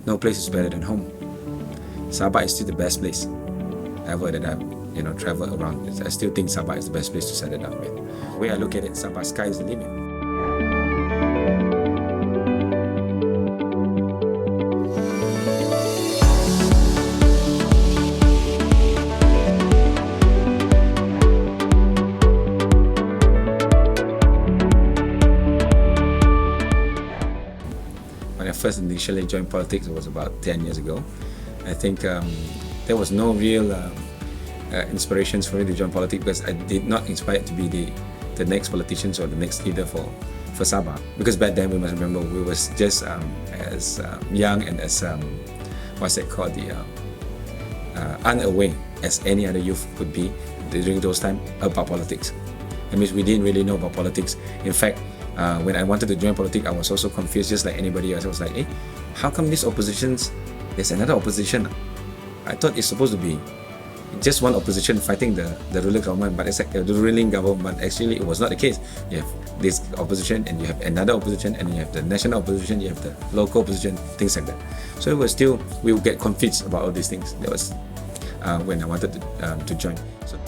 no place is better than home. Sabah is still the best place ever that I've traveled around. I still think Sabah is the best place to settle down with. The way I look at it, Sabah, sky is the limit. When I first initially joined politics, it was about 10 years ago. I think there was no real inspirations for me to join politics because I did not inspire to be the next politicians or the next leader for Sabah. Because back then, we must remember, we was just as young and as what's it called, unaware as any other youth could be during those times about politics. That means we didn't really know about politics. In fact, when I wanted to join politics, I was also confused, just like anybody else. I was like, how come these oppositions? There's another opposition. I thought it's supposed to be just one opposition fighting the ruling government, but it's like the ruling government. But actually, it was not the case. You have this opposition, and you have another opposition, and you have the national opposition, you have the local opposition, things like that. So it was still, we would get confused about all these things. That was when I wanted to join. So,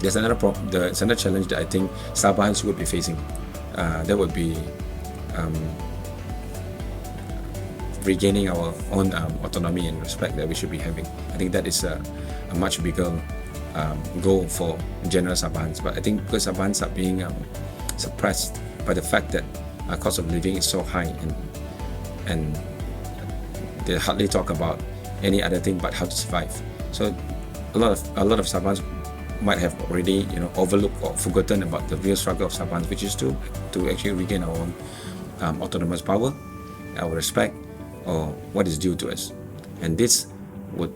there's another challenge that I think Sabahans would be facing. That would be regaining our own autonomy and respect that we should be having. I think that is a much bigger goal for general Sabahans. But I think because Sabahans are being suppressed by the fact that our cost of living is so high, and they hardly talk about any other thing but how to survive. So a lot of Sabahans might have already overlooked or forgotten about the real struggle of Sabahans, which is to actually regain our own autonomous power, our respect, or what is due to us. And this would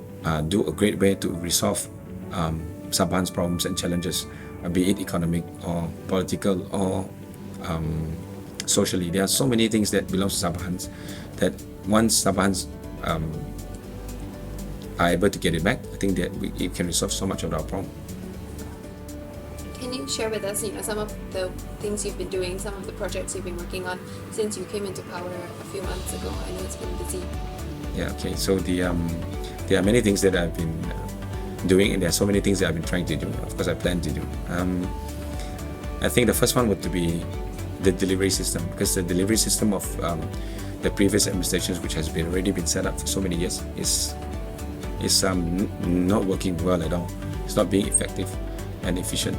do a great way to resolve Sabahans' problems and challenges, be it economic or political or socially. There are so many things that belong to Sabahans that once Sabahans are able to get it back, I think that it can resolve so much of our problem. Can you share with us, some of the things you've been doing, some of the projects you've been working on since you came into power a few months ago? I know it's been busy. Yeah. Okay. So there are many things that I've been doing, and there are so many things that I've been trying to do. Of course, I plan to do. I think the first one would be the delivery system, because the delivery system of the previous administrations, which has already been set up for so many years, is not working well at all. It's not being effective and efficient.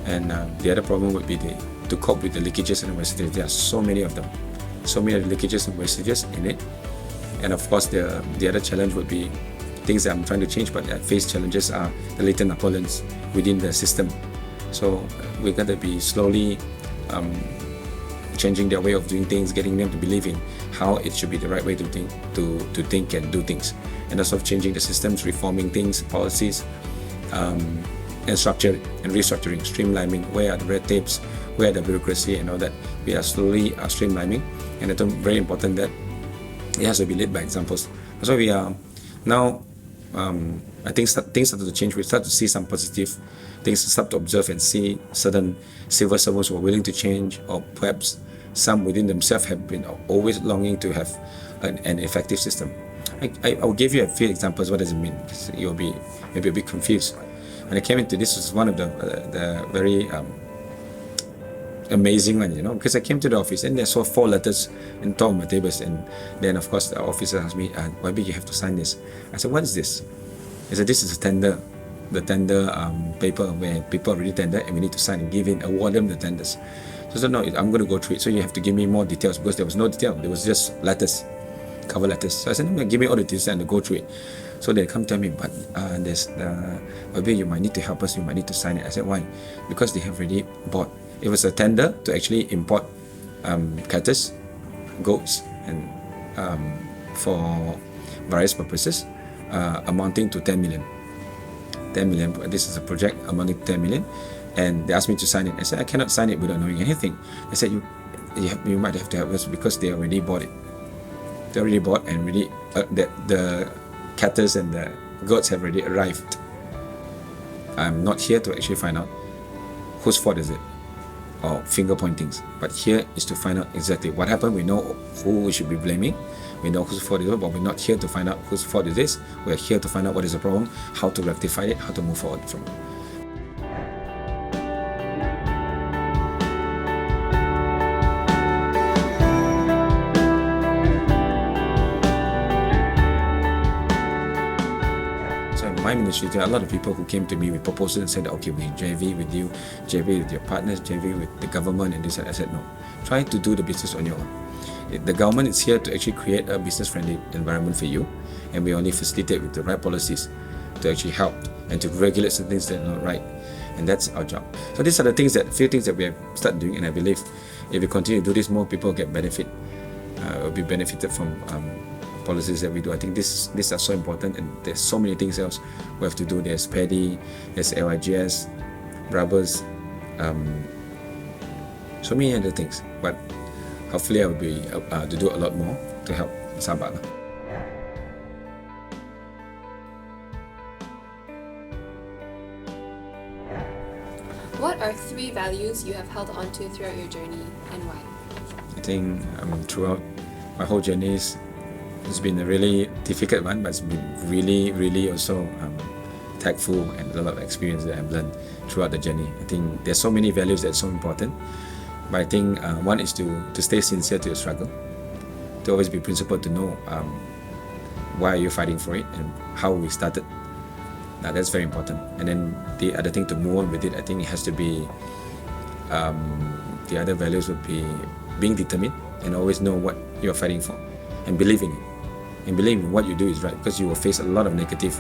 And the other problem would be to cope with the leakages and wastages. There are so many of them, so many leakages and wastages in it. And of course, the other challenge would be things that I'm trying to change, but I face challenges are the latent Napoleons within the system. So we're going to be slowly changing their way of doing things, getting them to believe in how it should be the right way to think and do things, and also changing the systems, reforming things, policies, and structure and restructuring, streamlining. Where are the red tapes? Where are the bureaucracy and all that? We are slowly streamlining, and it's very important that it has to be led by examples. So we are now, I think things started to change. We start to see some positive things, start to observe and see certain civil servants who are willing to change, or perhaps some within themselves have been always longing to have an effective system. I will give you a few examples. What does it mean? Because you'll be maybe a bit confused. When I came into this, was one of the very amazing one, because I came to the office and I saw 4 letters on top of my tables, and then of course the officer asked me, why do you have to sign this? I said, what is this? He said, this is a tender, the tender paper where people already tender and we need to sign and give in, award them the tenders. So I said, no, I'm going to go through it, so you have to give me more details, because there was no detail, there was just letters, cover letters. So I said, no, give me all the details and go through it. So they come tell me, but there's you might need to help us, you might need to sign it. I said, why? Because they have already bought. It was a tender to actually import cattle, goats, and for various purposes, amounting to 10 million. 10 million. This is a project amounting to 10 million, and they asked me to sign it. I said, I cannot sign it without knowing anything. I said, you might have to help us because they already bought it. They already bought, and really the cattle and the gods have already arrived. I'm not here to actually find out whose fault is it or finger pointings, but here is to find out exactly what happened. We know who we should be blaming, we know whose fault it is, but we're not here to find out whose fault it is. We're here to find out what is the problem, how to rectify it, how to move forward from it. My ministry, there are a lot of people who came to me with proposals and said, okay, we JV with you, JV with your partners, JV with the government and this. I said, no, try to do the business on your own. The government is here to actually create a business-friendly environment for you, and we only facilitate with the right policies to actually help and to regulate some things that are not right, and that's our job. So these are the few things that we have started doing, and I believe if we continue to do this, more people get benefit, will be benefited from policies that we do. I think these are so important, and there's so many things else we have to do. There's PADI, there's LIGS, rubbers, so many other things. But hopefully I will be to do a lot more to help Sabah. What are 3 values you have held on to throughout your journey, and why? I think throughout my whole journey, it's been a really difficult one, but it's been really, really also tactful, and a lot of experience that I've learned throughout the journey. I think there's so many values that's so important, but I think one is to stay sincere to your struggle, to always be principled, to know why are you fighting for it and how we started. Now that's very important. And then the other thing to move on with it, I think it has to be, the other values would be being determined and always know what you're fighting for and believe in it. And believe in what you do is right, because you will face a lot of negative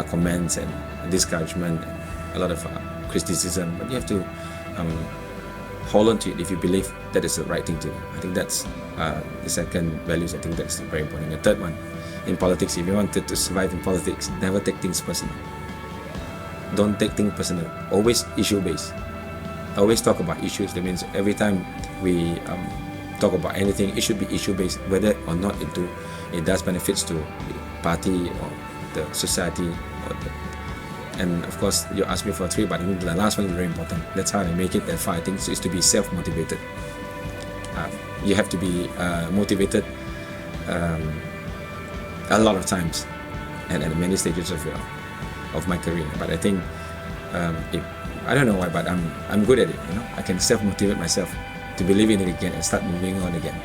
comments and discouragement, and a lot of criticism, but you have to hold on to it if you believe that is the right thing to do. I think that's the second values. I think that's very important. The third one, in politics, if you wanted to survive in politics, never take things personal. Don't take things personal. Always issue-based. Always talk about issues. That means every time we talk about anything, it should be issue-based, whether or not it does benefits to the party or the society. And of course, you asked me for 3, but I think the last one is very important. That's how I make it that far. I think is to be self-motivated. You have to be motivated a lot of times and at many stages of my career. But I think I don't know why, but I'm good at it. I can self-motivate myself to believe in it again and start moving on again.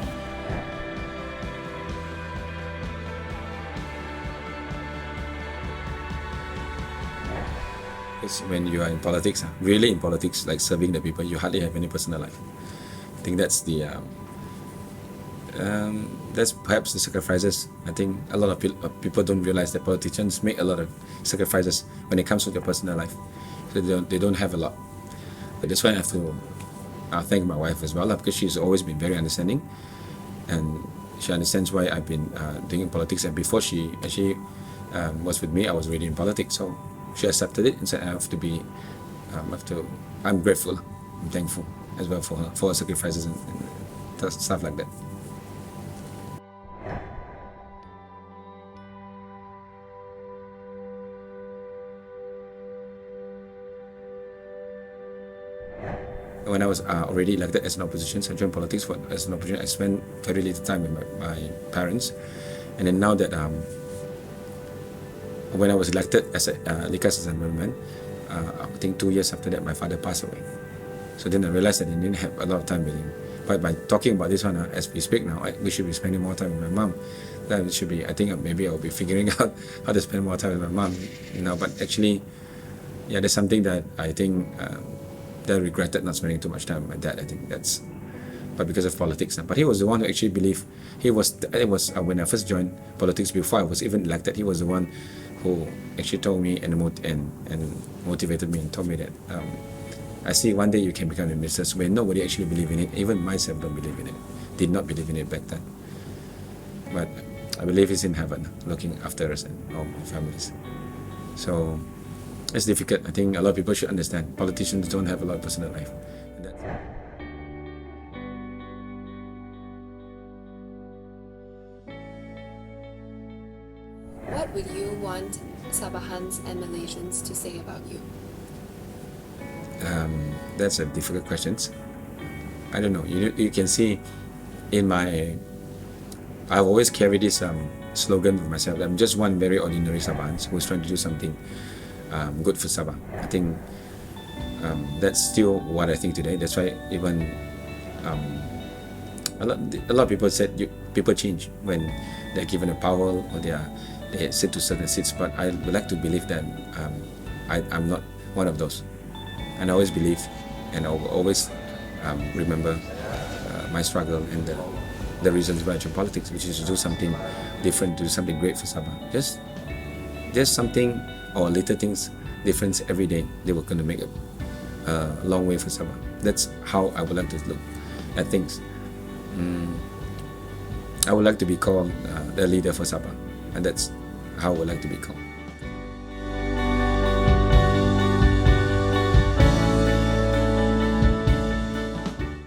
Because when you are in politics, really in politics, like serving the people, you hardly have any personal life. I think that's that's perhaps the sacrifices. I think a lot of people don't realize that politicians make a lot of sacrifices when it comes to their personal life. So they don't have a lot. But that's why I have to thank my wife as well, because she's always been very understanding, and she understands why I've been doing politics. And before she actually was with me, I was already in politics. So she accepted it and said I have to be, I'm grateful, I'm thankful as well for her sacrifices and stuff like that. When I was already elected as an opposition, so I joined politics as an opposition. I spent very little time with my parents, and then now that when I was elected as a Likas Assemblyman, I think 2 years after that, my father passed away. So then I realized that I didn't have a lot of time with him. But by talking about this one, as we speak now, we should be spending more time with my mom. That should be, I think maybe I'll be figuring out how to spend more time with my mom. But actually, yeah, there's something that I think that I regretted not spending too much time with my dad. I think that's, but because of politics. But he was the one who actually believed. It was when I first joined politics, before I was even elected, he was the one who actually told me and motivated me and told me that I see one day you can become a minister, when nobody actually believed in it. Even myself don't believe in it. Did not believe in it back then. But I believe he's in heaven looking after us and all my families. So it's difficult. I think a lot of people should understand politicians don't have a lot of personal life. What would you want Sabahans and Malaysians to say about you? That's a difficult question. I don't know. You can see in my, I've always carried this slogan for myself. I'm just one very ordinary Sabahans who's trying to do something good for Sabah. I think that's still what I think today. That's why even a lot of people said people change when they're given a power or they sit to certain seats. But I would like to believe that I'm not one of those. And I always believe, and I will always remember my struggle and the reasons why I joined politics, which is to do something different, to do something great for Sabah. Just something or little things difference every day. They were going to make a long way for Sabah. That's how I would like to look at things. I would like to be called the leader for Sabah, and that's how I would like to be called.